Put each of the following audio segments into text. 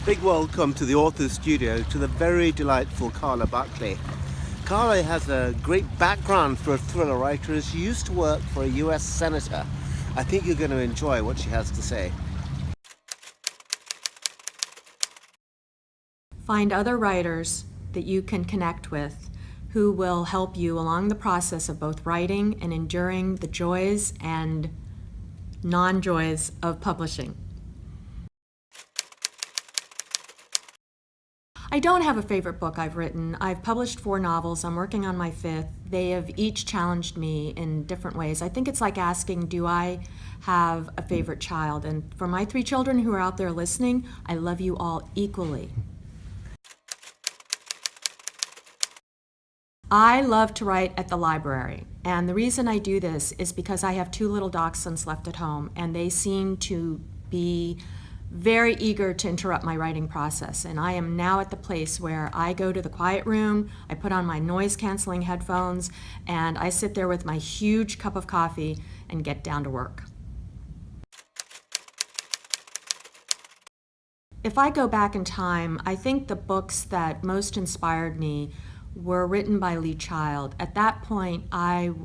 Big welcome to the Author's Studio to the very delightful Carla Buckley. Carla has a great background for a thriller writer. She used to work for a US senator. I think you're going to enjoy what she has to say. Find other writers that you can connect with who will help you along the process of both writing and enduring the joys and non-joys of publishing. I don't have a favorite book I've written. I've published 4 novels. I'm working on my 5th. They have each challenged me in different ways. I think it's like asking, do I have a favorite child? And for my 3 children who are out there listening, I love you all equally. I love to write at the library, and the reason I do this is because I have 2 little dachshunds left at home, and they seem to be very eager to interrupt my writing process. And I am now at the place where I go to the quiet room, I put on my noise-canceling headphones, and I sit there with my huge cup of coffee and get down to work. If I go back in time, I think the books that most inspired me were written by Lee Child. At that point, I'd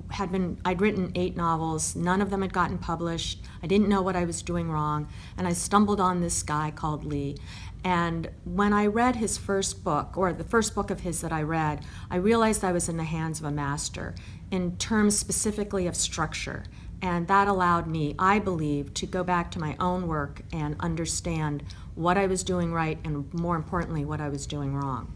written 8 novels. None of them had gotten published. I didn't know what I was doing wrong, and I stumbled on this guy called Lee. And when I read his first book, or the first book of his that I read, I realized I was in the hands of a master in terms specifically of structure. And that allowed me, I believe, to go back to my own work and understand what I was doing right and, more importantly, what I was doing wrong.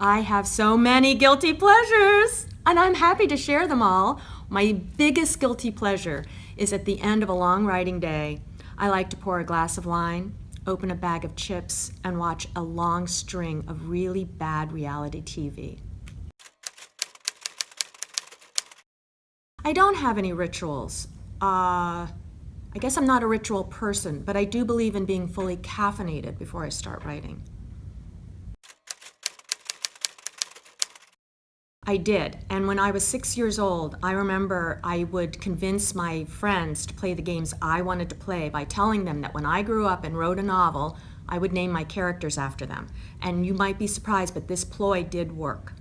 I have so many guilty pleasures, and I'm happy to share them all. My biggest guilty pleasure is at the end of a long writing day. I like to pour a glass of wine, open a bag of chips, and watch a long string of really bad reality TV. I don't have any rituals. I guess I'm not a ritual person, but I do believe in being fully caffeinated before I start writing. I did, and when I was 6 years old, I remember I would convince my friends to play the games I wanted to play by telling them that when I grew up and wrote a novel, I would name my characters after them. And you might be surprised, but this ploy did work.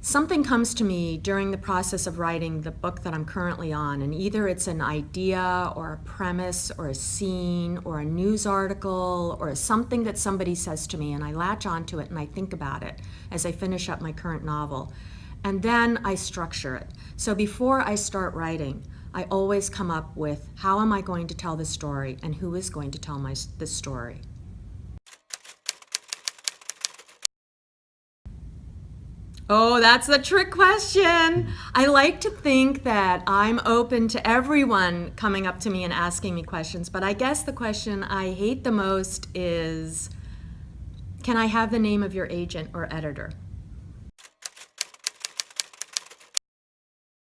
Something comes to me during the process of writing the book that I'm currently on, and either it's an idea or a premise or a scene or a news article or something that somebody says to me, and I latch onto it and I think about it as I finish up my current novel. And then I structure it. So before I start writing, I always come up with how am I going to tell this story and who is going to tell this story. Oh, that's the trick question. I like to think that I'm open to everyone coming up to me and asking me questions, but I guess the question I hate the most is, can I have the name of your agent or editor?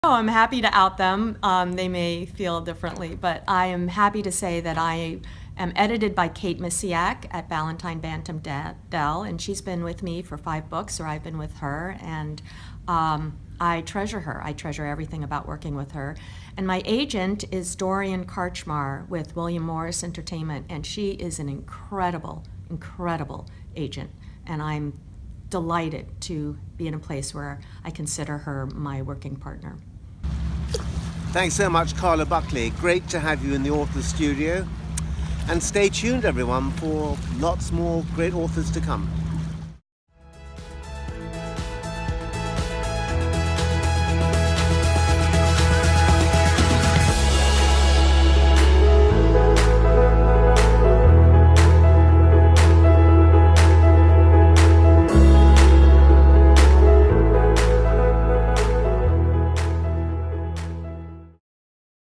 Oh, I'm happy to out them. They may feel differently, but I am happy to say that I am edited by Kate Misiak at Ballantine Bantam Dell, and she's been with me for 5 books, or I've been with her, and I treasure her. I treasure everything about working with her. And my agent is Dorian Karchmar with William Morris Entertainment, and she is an incredible, incredible agent, and I'm delighted to be in a place where I consider her my working partner. Thanks so much, Carla Buckley. Great to have you in the Author's Studio. And stay tuned, everyone, for lots more great authors to come.